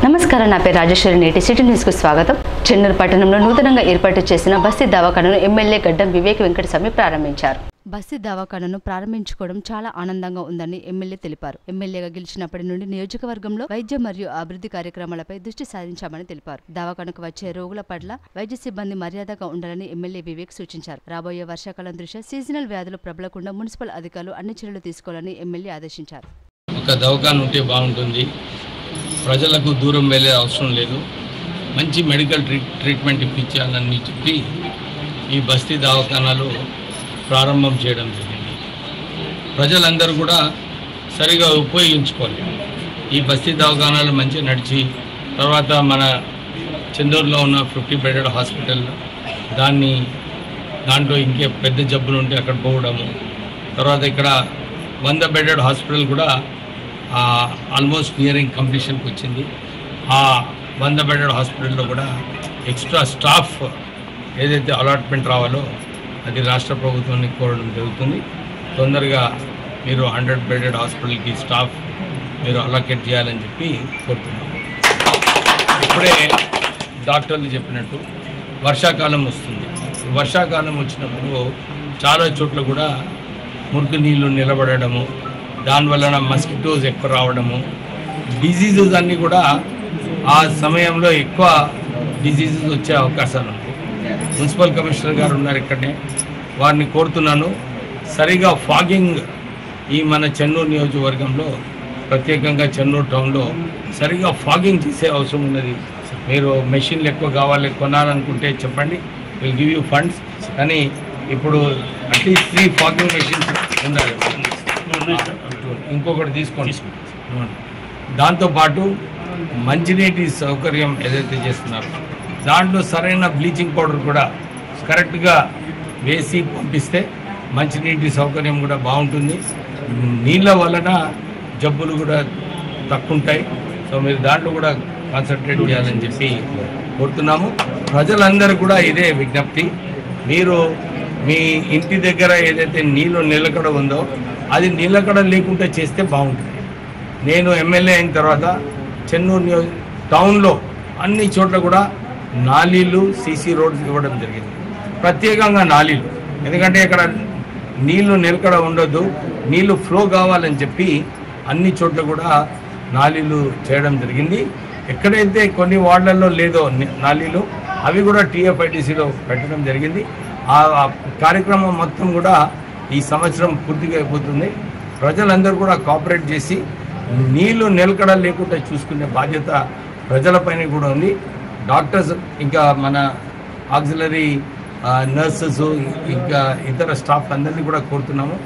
నమస్కారం, నా పేరు రాజేశ్వరి. నేటి సిటీ న్యూస్ కు స్వాగతం. చెన్నూరు పట్టణంలో నూతనంగా ఏర్పాటు చేసిన బస్తీ దవాఖానను ఎమ్మెల్యే గడ్డం వివేక్ వెంకటస్వామి ప్రారంభించారు. బస్తీ దవాఖానను ప్రారంభించుకోవడం చాలా ఆనందంగా ఉందని ఎమ్మెల్యే తెలిపారు. ఎమ్మెల్యేగా గెలిచినప్పటి నుండి నియోజకవర్గంలో వైద్య మరియు అభివృద్ధి కార్యక్రమాలపై దృష్టి సారించామని తెలిపారు. దవాఖానకు వచ్చే రోగుల పట్ల వైద్య సిబ్బంది మర్యాదగా ఉండాలని ఎమ్మెల్యే వివేక్ సూచించారు. రాబోయే వర్షాకాలం దృష్ట్యా సీజనల్ వ్యాధులు ప్రబలకుండా మున్సిపల్ అధికారులు అన్ని చర్యలు తీసుకోవాలని ఎమ్మెల్యే ఆదేశించారు. ఒక దవాఖాన ఉంటే బాగుంటుంది, ప్రజలకు దూరం వెళ్ళే అవసరం లేదు, మంచి మెడికల్ ట్రీట్మెంట్ ఇప్పించాలని చెప్పి ఈ బస్తీ దవాఖానాలు ప్రారంభం చేయడం జరిగింది. ప్రజలందరూ కూడా సరిగా ఉపయోగించుకోవాలి. ఈ బస్తీ దవాఖానాలు మంచిగా నడిచి తర్వాత మన చెందూరులో ఉన్న 50 బెడెడ్ హాస్పిటల్ దాంట్లో ఇంకే పెద్ద జబ్బులు ఉంటే అక్కడ పోవడము, తర్వాత ఇక్కడ 100 బెడెడ్ హాస్పిటల్ కూడా ఆల్మోస్ట్ నియరింగ్ కంప్లీషన్కి వచ్చింది. ఆ 100 బెడెడ్ హాస్పిటల్లో కూడా ఎక్స్ట్రా స్టాఫ్ ఏదైతే అలాట్మెంట్ రావాలో అది రాష్ట్ర ప్రభుత్వాన్ని కోరడం జరుగుతుంది. తొందరగా మీరు 100 బెడెడ్ హాస్పిటల్కి స్టాఫ్ మీరు అలొకేట్ చేయాలని చెప్పి కోరుతున్నాం. ఇప్పుడే డాక్టర్లు చెప్పినట్టు వర్షాకాలం వస్తుంది. వర్షాకాలం వచ్చినప్పుడు చాలా చోట్ల కూడా మురికి నీళ్ళు నిలబడము, దానివలన మస్కిటోస్ ఎక్కువ రావడము, డిజీజెస్ అన్నీ కూడా ఆ సమయంలో ఎక్కువ డిజీజెస్ వచ్చే అవకాశాలు ఉంటాయి. మున్సిపల్ కమిషనర్ గారు ఉన్నారు ఇక్కడనే, వారిని కోరుతున్నాను సరిగా ఫాగింగ్ ఈ మన చెన్నూరు నియోజకవర్గంలో ప్రత్యేకంగా చెన్నూరు టౌన్లో సరిగా ఫాగింగ్ చేసే అవసరం ఉన్నది. మీరు మెషిన్లు ఎక్కువ కావాలి కొనాలనుకుంటే చెప్పండి, విల్ గివ్ యూ ఫండ్స్. కానీ ఇప్పుడు అట్లీస్ట్ 3 ఫాగింగ్ మెషిన్స్ ఉండాలి, ఇంకొకటి తీసుకోండి. దాంతోపాటు మంచినీటి సౌకర్యం ఏదైతే చేస్తున్నారో దాంట్లో సరైన బ్లీచింగ్ పౌడర్ కూడా కరెక్ట్గా వేసి పంపిస్తే మంచినీటి సౌకర్యం కూడా బాగుంటుంది. నీళ్ళ వలన జబ్బులు కూడా తక్కువ ఉంటాయి. సో మీరు దాంట్లో కూడా కాన్సన్ట్రేట్ చేయాలని చెప్పి కోరుతున్నాము. ప్రజలందరూ కూడా ఇదే విజ్ఞప్తి, మీరు మీ ఇంటి దగ్గర ఏదైతే నీళ్ళు నిలకడ ఉందో అది నిలకడ లేకుండా చేస్తే బాగుంటుంది. నేను ఎమ్మెల్యే అయిన తర్వాత చెన్నూరు టౌన్లో అన్ని చోట్ల కూడా నాలీలు, సీసీ రోడ్స్ ఇవ్వడం జరిగింది. ప్రత్యేకంగా నాలీలు, ఎందుకంటే ఇక్కడ నీళ్లు నిలకడ ఉండొద్దు, నీళ్లు ఫ్లో కావాలని చెప్పి అన్ని చోట్ల కూడా నాలీలు చేయడం జరిగింది. ఎక్కడైతే కొన్ని వార్డులలో లేదో నాలీలు అవి కూడా TFIDCలో పెట్టడం జరిగింది. ఆ కార్యక్రమం మొత్తం కూడా ఈ సంవత్సరం పూర్తిగా అయిపోతుంది. ప్రజలందరూ కూడా కోఆపరేట్ చేసి నీళ్లు నిలకడ లేకుండా చూసుకునే బాధ్యత ప్రజలపైన కూడా ఉంది. డాక్టర్స్, ఇంకా మన ఆక్సిలరీ నర్సెస్, ఇంకా ఇతర స్టాఫ్ అందరినీ కూడా కోరుతున్నాము,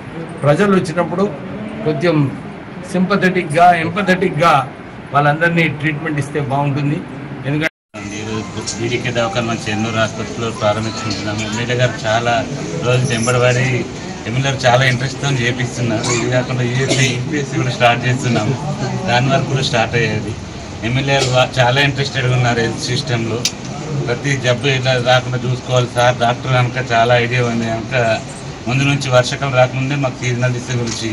ప్రజలు వచ్చినప్పుడు కొంచెం సింపథెటిక్గా, ఎంపథెటిక్గా వాళ్ళందరినీ ట్రీట్మెంట్ ఇస్తే బాగుంటుంది. ఎందుకంటే బీడీకే దవాఖాన మన చెన్నూరు ఆసుపత్రిలో ప్రారంభించుకుంటున్నాము. ఎమ్మెల్యే గారు చాలా రోజులు వెంబడబడి ఎమ్మెల్యే చాలా ఇంట్రెస్ట్తో చేపిస్తున్నారు. ఇది కాకుండా UPSC కూడా స్టార్ట్ చేస్తున్నాము, దాని వరకు కూడా స్టార్ట్ అయ్యేది. ఎమ్మెల్యే చాలా ఇంట్రెస్టెడ్గా ఉన్నారు హెల్త్ సిస్టంలో. ప్రతి జబ్బు ఇలా రాకుండా చూసుకోవాలి సార్. డాక్టర్ కనుక చాలా ఐడియా ఉంది కనుక ముందు నుంచి వర్షాకాలం రాకముందే మాకు సీజనల్ డిసీజ్ గురించి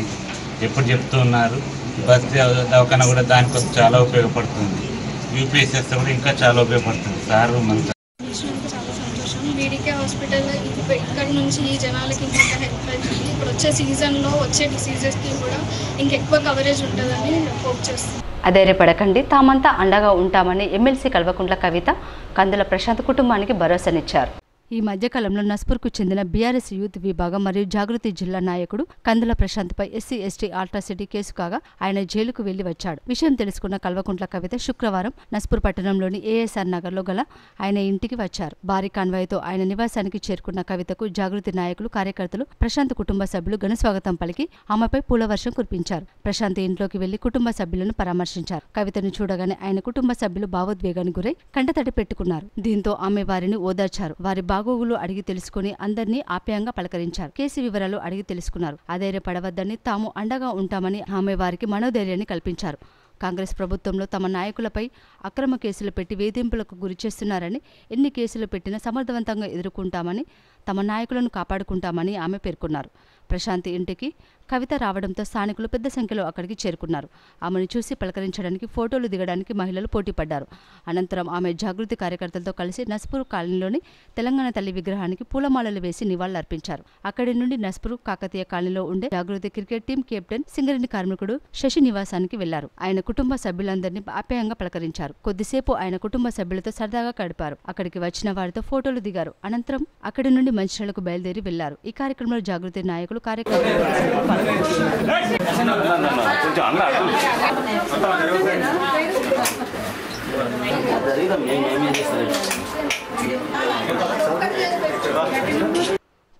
ఎప్పుడు చెప్తూ ఉన్నారు. బస్తీ దవాఖాన కూడా దానికోసం చాలా ఉపయోగపడుతుంది. UPSS కూడా ఇంకా చాలా ఉపయోగపడుతుంది సార్. మన చాలా సంతోషం. బీడీకే హాస్పిటల్ ఇక్కడ నుంచి ఈ జనాలకి ఇంకా హెల్ప్ అవుతుంది. ఇప్పుడు వచ్చే సీజన్లో వచ్చే డిసీజెస్కి కూడా ఇంకెక్కువ కవరేజ్ ఉంటుందని హోప్ చేస్తాం. అధైర్యపడకండి, తామంతా అండగా ఉంటామని ఎమ్మెల్సీ కల్వకుంట్ల కవిత కందుల ప్రశాంత్ కుటుంబానికి భరోసానిచ్చారు. ఈ మధ్యకాలంలో నస్పూర్కు చెందిన బీఆర్ఎస్ యూత్ విభాగం మరియు జాగృతి జిల్లా నాయకుడు కందుల ప్రశాంత్పై SC/ST అట్రాసిటీ కేసు కాగా ఆయన జైలుకు వెళ్లి వచ్చాడు. విషయం తెలుసుకున్న కల్వకుంట్ల కవిత శుక్రవారం నస్పూర్ పట్టణంలోని ASR నగర్లో గల ఆయన ఇంటికి వచ్చారు. భారీ కాన్వాయ్తో ఆయన నివాసానికి చేరుకున్న కవితకు జాగృతి నాయకులు, కార్యకర్తలు, ప్రశాంత్ కుటుంబ సభ్యులు ఘనస్వాగతం పలికి ఆమెపై పూలవర్షం కురిపించారు. ప్రశాంత్ ఇంట్లోకి వెళ్లి కుటుంబ సభ్యులను పరామర్శించారు. కవితను చూడగానే ఆయన కుటుంబ సభ్యులు భావోద్వేగానికి గురై కంటతడి పెట్టుకున్నారు. దీంతో ఆమె వారిని ఓదార్చారు. వారి బాగోగులు అడిగి తెలుసుకుని అందరినీ ఆప్యాయంగా పలకరించారు. కేసు వివరాలు అడిగి తెలుసుకున్నారు. అధైర్యపడవద్దని, తాము అండగా ఉంటామని ఆమె వారికి మనోధైర్యాన్ని కల్పించారు. కాంగ్రెస్ ప్రభుత్వంలో తమ నాయకులపై అక్రమ కేసులు పెట్టి వేధింపులకు గురిచేస్తున్నారని, ఎన్ని కేసులు పెట్టినా సమర్థవంతంగా ఎదుర్కొంటామని, తమ నాయకులను కాపాడుకుంటామని ఆమె పేర్కొన్నారు. ప్రశాంతి ఇంటికి కవిత రావడంతో స్థానికులు పెద్ద సంఖ్యలో అక్కడికి చేరుకున్నారు. ఆమెను చూసి పలకరించడానికి, ఫోటోలు దిగడానికి మహిళలు పోటీపడ్డారు. అనంతరం ఆమె జాగృతి కార్యకర్తలతో కలిసి నస్పూర్ కాలనీలోని తెలంగాణ తల్లి విగ్రహానికి పూలమాలలు వేసి నివాళులర్పించారు. అక్కడి నుండి నస్పూర్ కాకతీయ కాలనీలో ఉండే జాగృతి క్రికెట్ టీం కెప్టెన్ సింగరేణి కార్మికుడు శశి నివాసానికి వెళ్లారు. ఆయన కుటుంబ సభ్యులందరినీ ఆప్యాయంగా పలకరించారు. కొద్దిసేపు ఆయన కుటుంబ సభ్యులతో సరదాగా గడిపారు. అక్కడికి వచ్చిన వారితో ఫోటోలు దిగారు. అనంతరం అక్కడి నుండి మంచిర్యాలకు బయలుదేరి వెళ్లారు. ఈ కార్యక్రమంలో జాగృతి నాయకులు కార్యక్రమాలు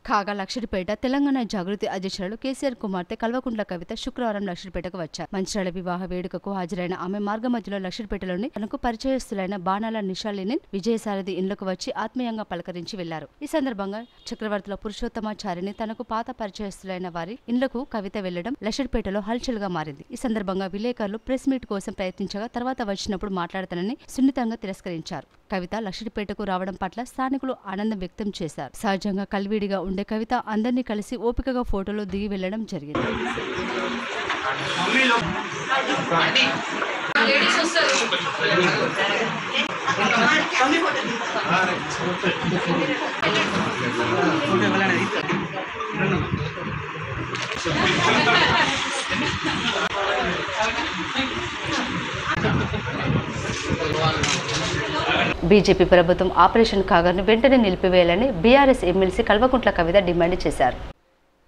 కాగా లక్షడిపేట తెలంగాణ జాగృతి అధ్యక్షురాలు కేసీఆర్ కుమార్తె కల్వకుంట్ల కవిత శుక్రవారం లక్షడిపేటకు వచ్చారు. మంచిర్యాల వివాహ వేడుకకు హాజరైన ఆమె మార్గ మధ్యలో లక్షడిపేటలోని తనకు పరిచయస్తులైన బాణాల నిషాలిని విజయసారథి ఇండ్లకు వచ్చి ఆత్మీయంగా పలకరించి వెళ్లారు. ఈ సందర్భంగా చక్రవర్తుల పురుషోత్తమాచారిని తనకు పాత పరిచయస్తులైన వారి ఇండ్లకు కవిత వెళ్లడం లక్షడిపేటలో హల్చల్ గా మారింది. ఈ సందర్భంగా విలేకరులు ప్రెస్ మీట్ కోసం ప్రయత్నించగా తర్వాత వచ్చినప్పుడు మాట్లాడతానని సున్నితంగా తిరస్కరించారు. కవిత లక్షడిపేటకు రావడం పట్ల స్థానికులు ఆనందం వ్యక్తం చేశారు. సహజంగా కల్వీడిగా ఉండే కవిత అందరినీ కలిసి ఓపికగా ఫోటోలు దిగి వెళ్లడం జరిగింది. బీజేపీ ప్రభుత్వం ఆపరేషన్ కాగర్ను వెంటనే నిలిపివేయాలని BRS MLC Kalvakuntla Kavitha demand చేశారు.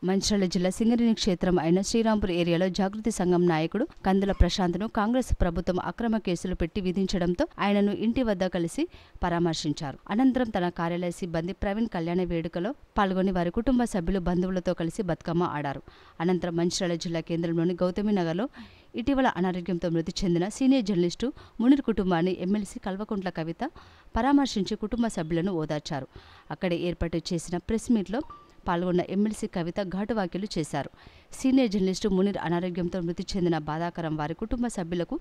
మంచిర్యాల జిల్లా సింగరేణి క్షేత్రం అయిన శ్రీరాంపూర్ ఏరియాలో జాగృతి సంఘం నాయకుడు కందుల ప్రశాంత్ను కాంగ్రెస్ ప్రభుత్వం అక్రమ కేసులు పెట్టి విధించడంతో ఆయనను ఇంటి వద్ద కలిసి పరామర్శించారు. అనంతరం తన కార్యాలయ సిబ్బంది ప్రవీణ్ కళ్యాణ వేడుకలో పాల్గొని వారి కుటుంబ సభ్యులు బంధువులతో కలిసి బతుకమ్మ ఆడారు. అనంతరం మంచిర్యాల జిల్లా కేంద్రంలోని గౌతమి నగర్లో ఇటీవల అనారోగ్యంతో మృతి చెందిన సీనియర్ జర్నలిస్టు మునీర్ కుటుంబాన్ని ఎమ్మెల్సీ కల్వకుంట్ల కవిత పరామర్శించి కుటుంబ సభ్యులను ఓదార్చారు. అక్కడే ఏర్పాటు చేసిన ప్రెస్ మీట్లో పాల్గొన్న ఎమ్మెల్సీ కవిత ఘాటు వ్యాఖ్యలు చేశారు. సీనియర్ జర్నలిస్టు మునీర్ అనారోగ్యంతో మృతి చెందిన బాధాకరం వారి కుటుంబ సభ్యులకు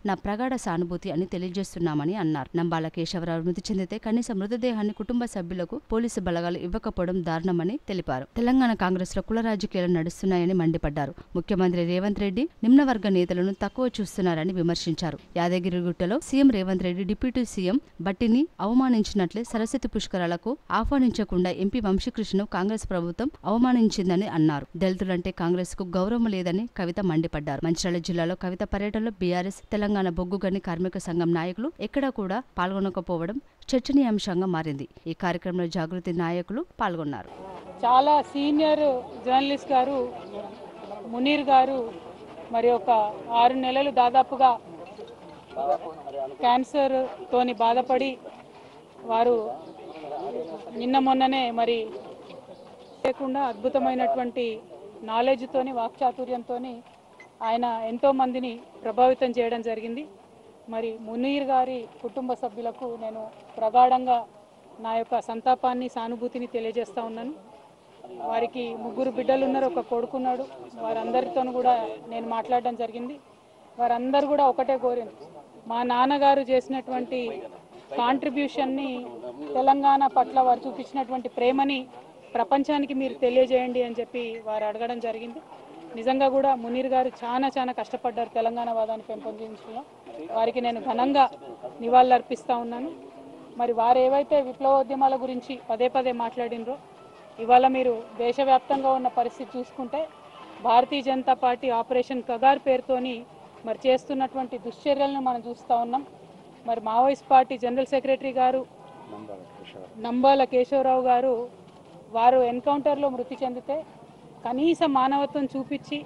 నా ప్రగాఢ సానుభూతి అని తెలియజేస్తున్నామని అన్నారు. నంబాల కేశవరావు మృతి చెందితే కనీస మృతదేహాన్ని కుటుంబ సభ్యులకు పోలీసు బలగాలు ఇవ్వకపోవడం దారుణమని తెలిపారు. తెలంగాణ కాంగ్రెస్ లో కుల రాజకీయాలు నడుస్తున్నాయని మండిపడ్డారు. ముఖ్యమంత్రి రేవంత్ రెడ్డి నిమ్నవర్గ నేతలను తక్కువ చూస్తున్నారని విమర్శించారు. యాదగిరిగుట్టలో CM Revanth Reddy deputy CM బట్టిని అవమానించినట్లే సరస్వతి పుష్కరాలకు ఆహ్వానించకుండా ఎంపీ వంశీకృష్ణను కాంగ్రెస్ ప్రభుత్వం అవమానించిందని అన్నారు. దళితులంటే కాంగ్రెస్ కు గౌరవం లేదని కవిత మండిపడ్డారు. మంచిర్యాల జిల్లాలో కవిత పర్యటనలో బీఆర్ఎస్ తెలంగాణ బొగ్గుగని కార్మిక సంఘం నాయకులు ఎక్కడా కూడా పాల్గొనకపోవడం చర్చనీయాంశంగా మారింది. ఈ కార్యక్రమంలో జాగృతి నాయకులు పాల్గొన్నారు. చాలా సీనియర్ జర్నలిస్ట్ గారు మునీర్ గారు మరి ఒక 6 నెలలు దాదాపుగా క్యాన్సర్ తోని బాధపడి వారు నిన్న మొన్ననే మరి లేకుండా అద్భుతమైనటువంటి నాలెడ్జ్ తోని వాక్చాతుర్యంతో ఆయన ఎంతో మందిని ప్రభావితం చేయడం జరిగింది. మరి మునీర్ గారి కుటుంబ సభ్యులకు నేను ప్రగాఢంగా నా యొక్క సంతాపాన్ని సానుభూతిని తెలియజేస్తా ఉన్నాను. వారికి 3 బిడ్డలు ఉన్నారు, ఒక కొడుకున్నాడు. వారందరితో కూడా నేను మాట్లాడడం జరిగింది. వారందరూ కూడా ఒకటే కోరింది, మా నాన్నగారు చేసినటువంటి కాంట్రిబ్యూషన్ని తెలంగాణ పట్ల వారు చూపించినటువంటి ప్రేమని ప్రపంచానికి మీరు తెలియజేయండి అని చెప్పి వారు అడగడం జరిగింది. నిజంగా కూడా మునీర్ గారు చాలా కష్టపడ్డారు తెలంగాణ వాదాన్ని పెంపొందించడంలో. వారికి నేను ఘనంగా నివాళులర్పిస్తూ ఉన్నాను. మరి వారు ఏవైతే విప్లవోద్యమాల గురించి పదే మాట్లాడినరో ఇవాళ మీరు దేశవ్యాప్తంగా ఉన్న పరిస్థితి చూసుకుంటే భారతీయ జనతా పార్టీ ఆపరేషన్ కగార్ పేరుతోని మరి చేస్తున్నటువంటి దుశ్చర్యలను మనం చూస్తూ ఉన్నాం. మరి మావోయిస్ట్ పార్టీ జనరల్ సెక్రటరీ గారు నంబాల కేశవరావు గారు వారు ఎన్కౌంటర్లో మృతి చెందితే కనీస మానవత్వం చూపించి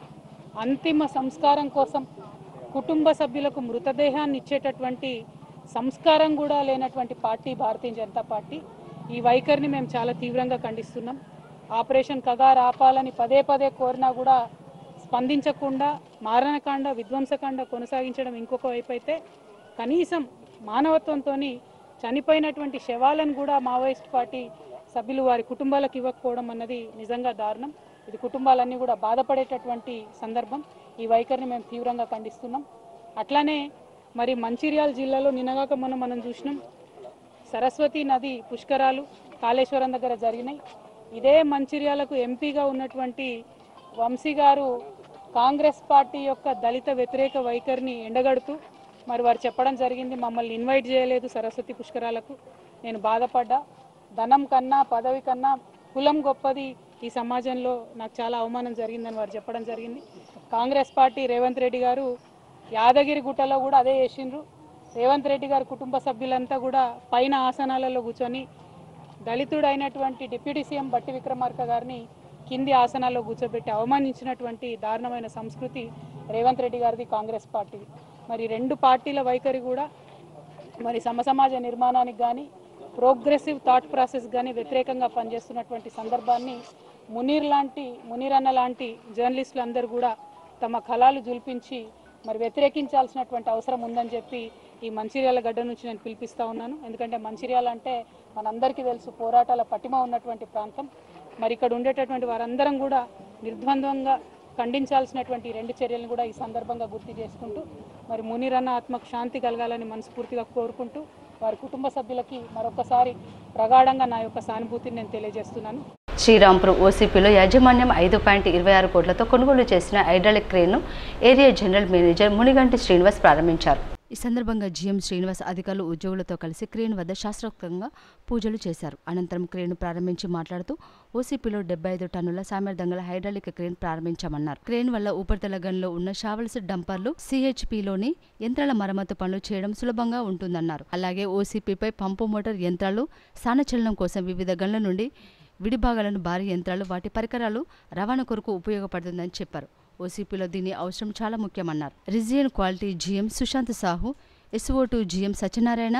అంతిమ సంస్కారం కోసం కుటుంబ సభ్యులకు మృతదేహాన్ని ఇచ్చేటటువంటి సంస్కారం కూడా లేనటువంటి పార్టీ భారతీయ జనతా పార్టీ. ఈ వైఖరిని మేము చాలా తీవ్రంగా ఖండిస్తున్నాం. ఆపరేషన్ కగార్ ఆపాలని పదే కోరినా కూడా స్పందించకుండా మారణకాండ విధ్వంసకాండ కొనసాగించడం ఇంకొక వైపు అయితే, కనీసం మానవత్వంతో చనిపోయినటువంటి శవాలను కూడా మావోయిస్ట్ పార్టీ సభ్యులు వారి కుటుంబాలకు ఇవ్వకపోవడం అన్నది నిజంగా దారుణం. ఇది కుటుంబాలన్నీ కూడా బాధపడేటటువంటి సందర్భం. ఈ వైఖరిని మేము తీవ్రంగా ఖండిస్తున్నాం. అట్లానే మరి మంచిర్యాల జిల్లాలో నిన్నగాక మనం చూసినాం, సరస్వతి నది పుష్కరాలు కాళేశ్వరం దగ్గర జరిగినాయి. ఇదే మంచిర్యాలకు ఎంపీగా ఉన్నటువంటి వంశీ గారు కాంగ్రెస్ పార్టీ యొక్క దళిత వ్యతిరేక వైఖరిని ఎండగడుతూ మరి వారు చెప్పడం జరిగింది, మమ్మల్ని ఇన్వైట్ చేయలేదు సరస్వతి పుష్కరాలకు. నేను బాధపడ్డా. ధనం కన్నా పదవి కన్నా కులం గొప్పది ఈ సమాజంలో, నాకు చాలా అవమానం జరిగిందని వారు చెప్పడం జరిగింది. కాంగ్రెస్ పార్టీ రేవంత్ రెడ్డి గారు యాదగిరి గుట్టలో కూడా అదే చేసిండ్రు. రేవంత్ రెడ్డి గారి కుటుంబ సభ్యులంతా కూడా పైన ఆసనాలలో కూర్చొని దళితుడైనటువంటి డిప్యూటీ సీఎం బట్టి విక్రమార్క గారిని కింది ఆసనాల్లో కూర్చోబెట్టి అవమానించినటువంటి దారుణమైన సంస్కృతి రేవంత్ రెడ్డి గారిది, కాంగ్రెస్ పార్టీది. మరి రెండు పార్టీల వైఖరి కూడా మరి సమసమాజ నిర్మాణానికి కానీ ప్రోగ్రెసివ్ థాట్ ప్రాసెస్ కానీ వ్యతిరేకంగా పనిచేస్తున్నటువంటి సందర్భాన్ని మునీర్ అన్న లాంటి జర్నలిస్టులు అందరూ కూడా తమ కళాలు జుల్పించి మరి వ్యతిరేకించాల్సినటువంటి అవసరం ఉందని చెప్పి ఈ మంచిర్యాల గడ్డ నుంచి నేను పిలిపిస్తూ ఉన్నాను. ఎందుకంటే మంచిర్యాల అంటే మనందరికీ తెలుసు పోరాటాల పటిమ ఉన్నటువంటి ప్రాంతం. మరి ఇక్కడ ఉండేటటువంటి వారందరం కూడా నిర్ద్వంద్వంగా ఖండించాల్సినటువంటి రెండు చర్యలను కూడా ఈ సందర్భంగా గుర్తు చేసుకుంటూ మరి మునీర్ అన్న ఆత్మకు శాంతి కలగాలని మనస్ఫూర్తిగా కోరుకుంటూ వారి కుటుంబ సభ్యులకి మరొకసారి ప్రగాఢంగా నా యొక్క సానుభూతిని నేను తెలియజేస్తున్నాను. శ్రీరాంపూర్ ఓసీపీలో యాజమాన్యం 5.26 కోట్లతో కొనుగోలు చేసిన హైడ్రాలిక్ క్రేన్ను area general manager Muniganti Srinivas ప్రారంభించారు. ఈ సందర్భంగా జీఎం శ్రీనివాస్ అధికారులు ఉద్యోగులతో కలిసి క్రేన్ వద్ద శాస్త్రోక్తంగా పూజలు చేశారు. అనంతరం క్రేన్ను ప్రారంభించి మాట్లాడుతూ ఓసీపీలో 75 టన్నుల సామర్థ్యం గల హైడ్రాలిక్ క్రేన్ ప్రారంభించామన్నారు. క్రేన్ వల్ల ఉపరితల గన్లో ఉన్న షావల్స్, డంపర్లు, సిహెచ్పిలోని యంత్రాల మరమ్మతు పనులు చేయడం సులభంగా ఉంటుందన్నారు. అలాగే ఓసీపీపై పంపు మోటార్ యంత్రాలు స్థానచలనం కోసం వివిధ గన్ల నుండి విడిభాగాలను భారీ యంత్రాలు, వాటి పరికరాలు రవాణా కొరకు ఉపయోగపడుతుందని చెప్పారు. ఓసీపీలో దీని అవసరం చాలా ముఖ్యమన్నారు. Region quality GM Sushant Sahu, SO2 GM Satyanarayana,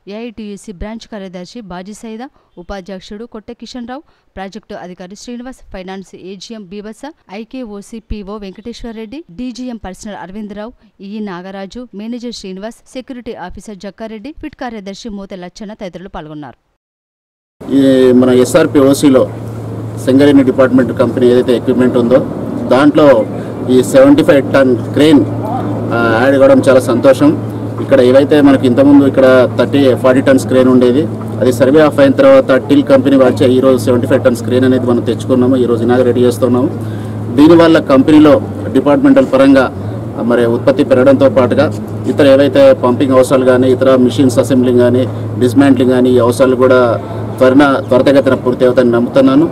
AITUC branch కార్యదర్శి బాజీ సైదా, ఉపాధ్యక్షుడు కొట్టె కిషన్ రావు, ప్రాజెక్టు అధికారి శ్రీనివాస్, ఫైనాన్స్ ఏజీఎం బీబస, IKOC PO Venkateswarareddy, DGM personnel Aravindarao, EE Nagaraju, manager Srinivas, security officer Jakkareddy, pit కార్యదర్శి మూత లచ్చన్న తదితరులు పాల్గొన్నారు. మన ఎస్ఆర్పి ఓసీలో సింగరేణి డిపార్ట్మెంట్ కంపెనీ ఏదైతే ఎక్విప్మెంట్ ఉందో దాంట్లో ఈ 75 టన్ క్రేన్ యాడ్ కావడం చాలా సంతోషం. ఇక్కడ ఏవైతే మనకి ఇంతకుముందు ఇక్కడ 40 టన్స్ క్రేన్ ఉండేది, అది సర్వే ఆఫ్ అయిన తర్వాత టిల్ కంపెనీ వచ్చే ఈరోజు 75 టన్స్ క్రేన్ అనేది మనం తెచ్చుకున్నాము. ఈరోజు ఇనాగరేట్ చేస్తున్నాము. దీనివల్ల కంపెనీలో డిపార్ట్మెంటల్ పరంగా మరి ఉత్పత్తి పెరగడంతో పాటుగా ఇతర ఏవైతే పంపింగ్ అవసరాలు కానీ, ఇతర మిషన్స్ అసెంబ్లింగ్ కానీ, డిస్మాంట్లింగ్ కానీ ఈ అవసరాలు కూడా త్వరితగతిన పూర్తి అవుతాయని నమ్ముతున్నాను.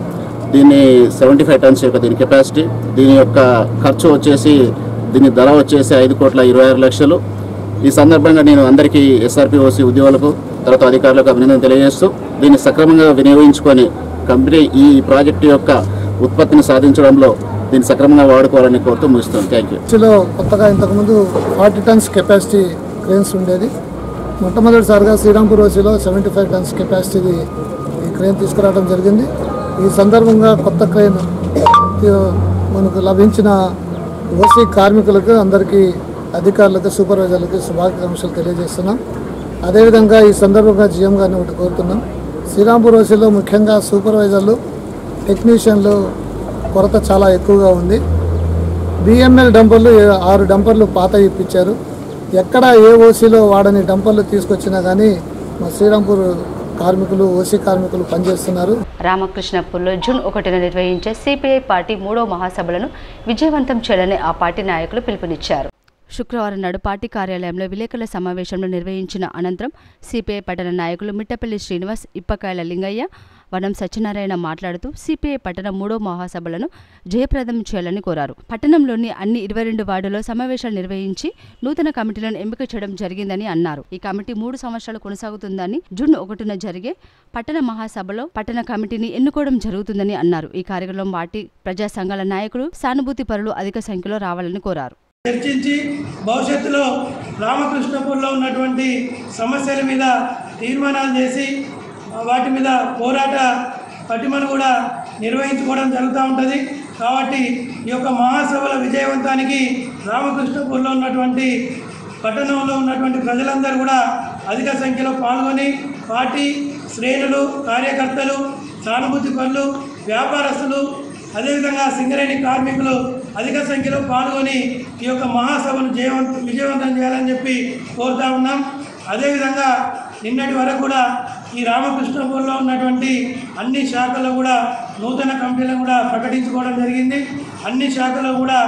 దీన్ని 75 టన్స్ యొక్క దీని కెపాసిటీ, దీని యొక్క ఖర్చు వచ్చేసి దీని ధర వచ్చేసి 5,26,00,000. ఈ సందర్భంగా నేను అందరికీ ఎస్ఆర్పిఓసి ఉద్యోగులకు తర్వాత అధికారులకు అభినందన తెలియజేస్తూ దీన్ని సక్రమంగా వినియోగించుకొని కంపెనీ ఈ ప్రాజెక్టు యొక్క ఉత్పత్తిని సాధించడంలో దీన్ని సక్రమంగా వాడుకోవాలని కోరుతూ ముగిస్తున్నాను. Thank you. కొత్తగా ఇంతకుముందు 40 టన్స్ కెపాసిటీ క్రేన్స్ ఉండేది. మొట్టమొదటిసారిగా శ్రీరాంపూర్ ఓసీలో 75 టన్స్ కెపాసిటీది ఈ క్రేన్ తీసుకురావడం జరిగింది. ఈ సందర్భంగా కొత్త క్రేన్ మనకు లభించిన ఓసీ కార్మికులకు, అందరికీ అధికారులకు, సూపర్వైజర్లకు శుభాకాంక్షలు తెలియజేస్తున్నాం. అదేవిధంగా ఈ సందర్భంగా జీఎం గారిని ఒకటి కోరుతున్నాం. శ్రీరాంపూర్ ఓసీలో ముఖ్యంగా సూపర్వైజర్లు, టెక్నీషియన్లు కొరత చాలా ఎక్కువగా ఉంది. బిఎంఎల్ డంపర్లు 6 డంపర్లు పాత ఇప్పించారు. ఎక్కడ ఏ ఓసీలో వాడని డంపర్లు తీసుకొచ్చినా కానీ మా శ్రీరాంపూర్ కార్మికులు, ఓసీ కార్మికులు పనిచేస్తున్నారు. రామకృష్ణపూర్లో జూన్ 1న నిర్వహించే సిపిఐ పార్టీ 3వ మహాసభలను విజయవంతం చేయాలని ఆ పార్టీ నాయకులు పిలుపునిచ్చారు. శుక్రవారం నాడు పార్టీ కార్యాలయంలో విలేకరుల సమావేశంలో నిర్వహించిన అనంతరం సిపిఐ పట్టణ నాయకులు మిట్టపల్లి శ్రీనివాస్, ఇప్పకాయల లింగయ్య, వనం సత్యనారాయణ మాట్లాడుతూ సిపిఐ పట్టణ 3వ మహాసభలను జయప్రదం చేయాలని కోరారు. పట్టణంలోని అన్ని 22 వార్డుల్లో సమావేశాలు నిర్వహించి నూతన కమిటీలను ఎంపిక చేయడం జరిగిందని అన్నారు. ఈ కమిటీ 3 సంవత్సరాలు కొనసాగుతుందని, జూన్ 1న జరిగే పట్టణ మహాసభలో పట్టణ కమిటీని ఎన్నుకోవడం జరుగుతుందని అన్నారు. ఈ కార్యక్రమంలో పార్టీ ప్రజా సంఘాల నాయకులు, సానుభూతి పరులు అధిక సంఖ్యలో రావాలని కోరారు. చర్చించి భవిష్యత్తులో రామకృష్ణపూర్లో ఉన్నటువంటి సమస్యల మీద తీర్మానాలు చేసి వాటి మీద పోరాట పటిమను కూడా నిర్వహించుకోవడం జరుగుతూ ఉంటుంది. కాబట్టి ఈ యొక్క మహాసభల విజయవంతానికి రామకృష్ణపూర్లో ఉన్నటువంటి పట్టణంలో ఉన్నటువంటి ప్రజలందరూ కూడా అధిక సంఖ్యలో పాల్గొని పార్టీ శ్రేణులు, కార్యకర్తలు, సానుభూతి పరులు, వ్యాపారస్తులు, అదేవిధంగా సింగరేణి కార్మికులు అధిక సంఖ్యలో పాల్గొని ఈ యొక్క మహాసభను విజయవంతం చేయాలని చెప్పి కోరుతా ఉన్నాం. అదేవిధంగా నిన్నటి వరకు కూడా ఈ రామకృష్ణపూర్లో ఉన్నటువంటి అన్ని శాఖల్లో కూడా నూతన కమిటీలను కూడా ప్రకటించుకోవడం జరిగింది. అన్ని శాఖల్లో కూడా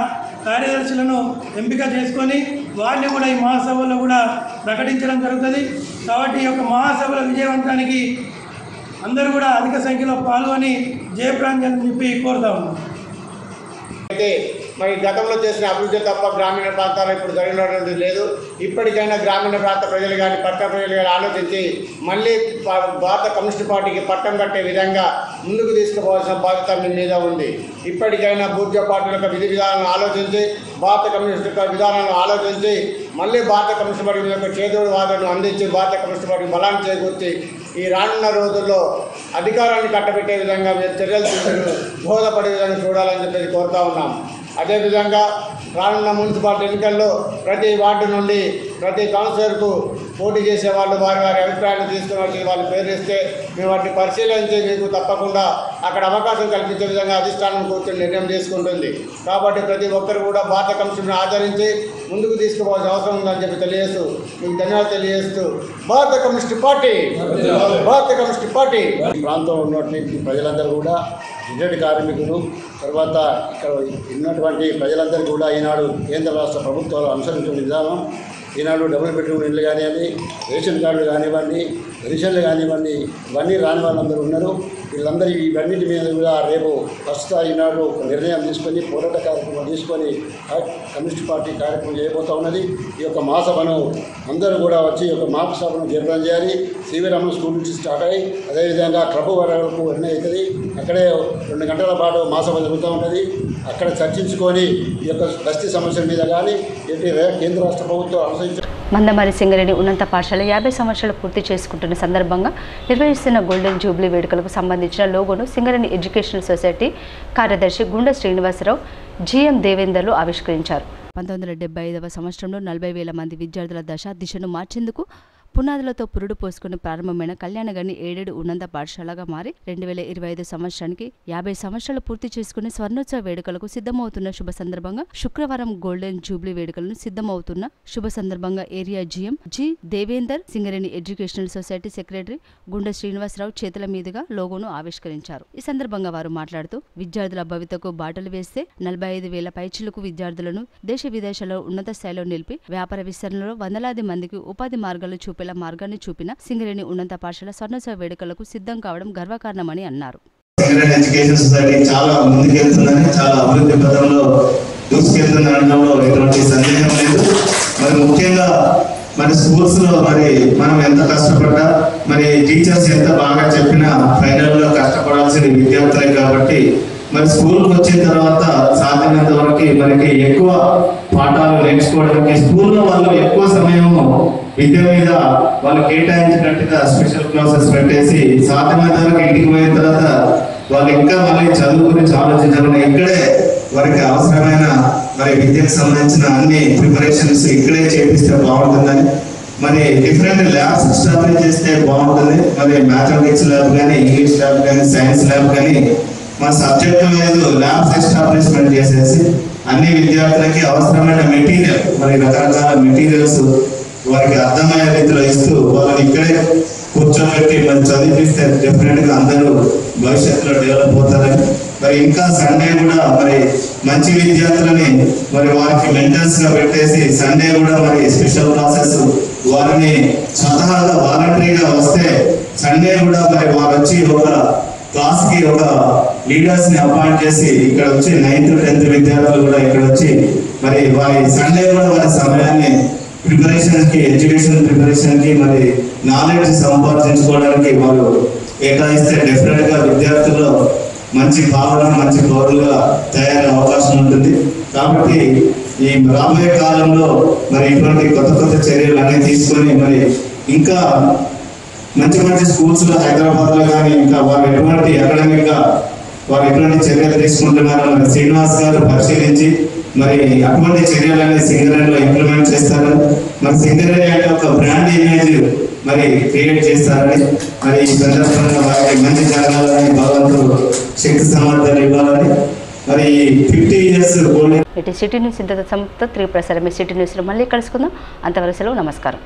కార్యదర్శులను ఎంపిక చేసుకొని వారిని కూడా ఈ మహాసభలో కూడా ప్రకటించడం జరుగుతుంది. కాబట్టి ఈ యొక్క మహాసభల విజయవంతానికి అందరూ కూడా అధిక సంఖ్యలో పాల్గొని జయప్రాంజలని చెప్పి కోరుతా ఉన్నాం. అయితే మరి గతంలో చేసిన అభివృద్ధి తప్ప గ్రామీణ ప్రాంతాల్లో ఇప్పుడు జరిగినటువంటి లేదు. ఇప్పటికైనా గ్రామీణ ప్రాంత ప్రజలు కానీ పట్టణ ప్రజలు కానీ ఆలోచించి మళ్ళీ భారత కమ్యూనిస్ట్ పార్టీకి పట్టం కట్టే విధంగా ముందుకు తీసుకుపోవాల్సిన బాధ్యత మీ మీద ఉంది. ఇప్పటికైనా బూర్జా పార్టీల యొక్క విధి విధానాలను ఆలోచించి భారత కమ్యూనిస్ట్ విధానాలను ఆలోచించి మళ్ళీ భారత కమ్యూనిస్ట్ పార్టీ యొక్క చేదోడు వాదనను అందించి భారత కమ్యూనిస్ట్ పార్టీ బలాన్ని చేకూర్చి ఈ రానున్న రోజుల్లో అధికారాన్ని కట్టబెట్టే విధంగా మీరు చర్యలు తీసుకుని దోహదపడే విధంగా చూడాలని చెప్పేసి కోరుతా ఉన్నాం. అదేవిధంగా రానున్న మున్సిపాలిటీ ఎన్నికల్లో ప్రతి వార్డు నుండి ప్రతి కౌన్సిలర్కు పోటీ చేసే వాళ్ళు వారి అభిప్రాయాన్ని తీసుకుని వచ్చి వాళ్ళు పేరు ఇస్తే మేము వాటిని పరిశీలించి మీకు తప్పకుండా అక్కడ అవకాశం కల్పించే విధంగా అధిష్టానం కూర్చొని నిర్ణయం తీసుకుంటుంది. కాబట్టి ప్రతి ఒక్కరు కూడా భారత కమిషన్ ఆచరించి ముందుకు తీసుకోవాల్సిన అవసరం ఉందని చెప్పి తెలియజేస్తూ మీకు ధన్యవాదాలు తెలియజేస్తూ భారత కమ్యూనిస్ట్ పార్టీ ఈ ప్రాంతంలో ఉన్నటువంటి ప్రజలందరూ కూడా రిటైర్డ్ కార్మికులు తర్వాత ఇక్కడ ఉన్నటువంటి ప్రజలందరూ కూడా ఈనాడు కేంద్ర రాష్ట్ర ప్రభుత్వాలు అనుసరించిన విధానం ఈనాడు డబుల్ బెడ్రూమ్ ఇళ్ళు కానివ్వండి, రేషన్ కార్డులు కానివ్వండి, పెన్షన్లు కానివ్వండి, ఇవన్నీ రాని వాళ్ళందరూ ఉన్నారు. వీళ్ళందరూ ఇవన్నిటి మీద కూడా రేపు ఫస్ట్ ఈనాడు ఒక నిర్ణయం తీసుకొని పోరాట కార్యక్రమం తీసుకొని కమ్యూనిస్ట్ పార్టీ కార్యక్రమం చేయబోతూ ఉన్నది. ఈ యొక్క మహాసభను అందరూ కూడా వచ్చి ఈ యొక్క మహాసభను జరపడం చేయాలి. సివి రమణ స్కూల్ నుంచి స్టార్ట్ అయ్యి అదేవిధంగా క్లబ్ వరకు ఎన్నో అవుతుంది. అక్కడే 2 గంటల పాటు మహాసభ జరుగుతూ ఉంటుంది. అక్కడ చర్చించుకొని ఈ యొక్క బస్తీ సమస్యల మీద కానీ కేంద్ర రాష్ట్ర ప్రభుత్వం అనుసరించారు. మందమరి సింగరేణి ఉన్నత పాఠశాల 50 సంవత్సరాలు పూర్తి చేసుకుంటున్న సందర్భంగా నిర్వహిస్తున్న గోల్డెన్ జూబ్లీ వేడుకలకు సంబంధించిన లోగోను సింగరేణి ఎడ్యుకేషనల్ సొసైటీ కార్యదర్శి గుండ శ్రీనివాసరావు, జిఎం దేవేందర్లు ఆవిష్కరించారు. 1975వ సంవత్సరంలో 40,000 మంది విద్యార్థుల దిశను మార్చేందుకు పునాదులతో పురుడు పోసుకుని ప్రారంభమైన కళ్యాణగని ఏడేడు ఉన్నత పాఠశాలగా మారి 2025 సంవత్సరానికి 50 సంవత్సరాలు పూర్తి చేసుకుని స్వర్ణోత్సవ వేడుకలకు సిద్ధమవుతున్న శుభ సందర్భంగా శుక్రవారం గోల్డెన్ జూబ్లీ వేడుకలను సిద్ధమవుతున్న శుభ సందర్భంగా area GM G Devender, Singareni educational society secretary Gunda Srinivasarao చేతుల మీదుగా లోగోను ఆవిష్కరించారు. ఈ సందర్భంగా వారు మాట్లాడుతూ విద్యార్థుల భవితకు బాటలు వేస్తే 45,000 పైచిలకు విద్యార్థులను దేశ విదేశాల్లో ఉన్నత స్థాయిలో నిలిపి వ్యాపార విస్తరణలో వందలాది మందికి ఉపాధి మార్గాలు చూపేలా మార్గాన్ని చూపిన సింగరేణి ఉన్నత పాఠశాల స్వర్ణోత్సవ వేడుకలకు సిద్ధం కావడం గర్వకారణమని అన్నారు. సింగరేణి ఎడ్యుకేషన్ సొసైటీ చాలా ముందుకెళ్తుందని, చాలా అభివృద్ధి పథంలో దూసుకెళ్తుందనడంలో ఎటువంటి సందేహం లేదు. మరి ముఖ్యంగా మరి స్కూల్స్ లో మరి మనం ఎంత కష్టపడ్డా మరి టీచర్స్ ఎంత బాగా చెప్పినా ఫైనల్ లో కష్టపడాల్సిన విద్యార్థులే కాబట్టి మరి స్కూల్కి వచ్చిన తర్వాత సాధ్యమైనంత వరకు మనకి ఎక్కువ పాఠాలు నేర్చుకోవడానికి స్కూల్లో వాళ్ళు ఎక్కువ సమయం విద్య మీద వాళ్ళు కేటాయించినట్టుగా స్పెషల్ క్లాసెస్ పెట్టేసి సాధ్యమైనంత వరకు ఇంటికి పోయిన తర్వాత వాళ్ళు ఇంకా మళ్ళీ చదువు గురించి ఆలోచించాలని ఇక్కడే వారికి అవసరమైన మరి విద్యకు సంబంధించిన అన్ని ప్రిపరేషన్స్ ఇక్కడే చేపిస్తే బాగుంటుందని, మరి డిఫరెంట్ ల్యాబ్స్ ఎస్టాబ్లిష్ చేస్తే బాగుంటుంది. మరి మ్యాథమెటిక్స్ ల్యాబ్ కానీ, ఇంగ్లీష్ ల్యాబ్ కానీ, సైన్స్ ల్యాబ్ కానీ మన సబ్జెక్ట్ వైజ్ ల్యాబ్స్ ఎస్టాబ్లిష్మెంట్ చేసేసి అన్ని విద్యార్థులకి అవసరమైన మెటీరియల్ మరి రకరకాల మెటీరియల్స్ వారికి అర్థమయ్యే రీతిలో ఇస్తూ వాళ్ళని ఇక్కడే కూర్చోబెట్టి మరి చదివిస్తే డెఫినెట్ గా అందరూ భవిష్యత్తులో డెవలప్ అవుతారని, మరి ఇంకా సండే కూడా మరి మంచి విద్యార్థులని మరి వారికి మెంటర్స్ గా పెట్టేసి సండే కూడా మరి స్పెషల్ క్లాసెస్ వారిని స్వతహాగా వాలంటరీగా వస్తే సండే కూడా మరి వారు వచ్చి ఒక క్లాస్ కి ఒక లీడర్స్ ని అపాయింట్ చేసి ఇక్కడ వచ్చి 9th 10th విద్యార్థులు కూడా ఇక్కడ వచ్చి మరి వారి సండే కూడా వారి సమయాన్ని ప్రిపరేషన్ కి, ఎడ్యుకేషన్ ప్రిపరేషన్ కి మరి నాలెడ్జ్ సంపాదించుకోవడానికి వారు కేటాయిస్తే డెఫినెట్ గా విద్యార్థుల్లో మంచి భావన, మంచి పౌరులుగా తయారయ్యే అవకాశం ఉంటుంది. కాబట్టి ఈ రాబోయే కాలంలో మరి ఇటువంటి కొత్త కొత్త చర్యలు అన్ని తీసుకొని మరి ఇంకా మంచి మంచి స్కూల్స్ లో హైదరాబాద్ లో కానీ ఇంకా వారు ఎటువంటి అకాడమిక్ గా వారు ఎటువంటి చర్యలు తీసుకుంటున్నారో మరి శ్రీనివాస్ గారు పరిశీలించి మరి అటువంటి చర్యలన్నీ సింగరేణిలో ఇంప్లిమెంట్ చేస్తారని, మరి సింగరేణి అంటే ఒక బ్రాండ్ ఇమేజ్ మరి క్రియేట్ చేస్తారని, మరి ఈ సందర్భంగా వారికి మంచి జరగాలని, భగవంతుడు శక్తి సామర్థ్యాలు ఇవ్వాలని, మరి 50 years గోల్డెన్ సిటీ న్యూస్ ఇంతతో సమాప్తం. 3 ప్రసారం సిటీ న్యూస్లో మళ్ళీ కలుసుకుందాం. అంతవరకు సెలవు. నమస్కారం.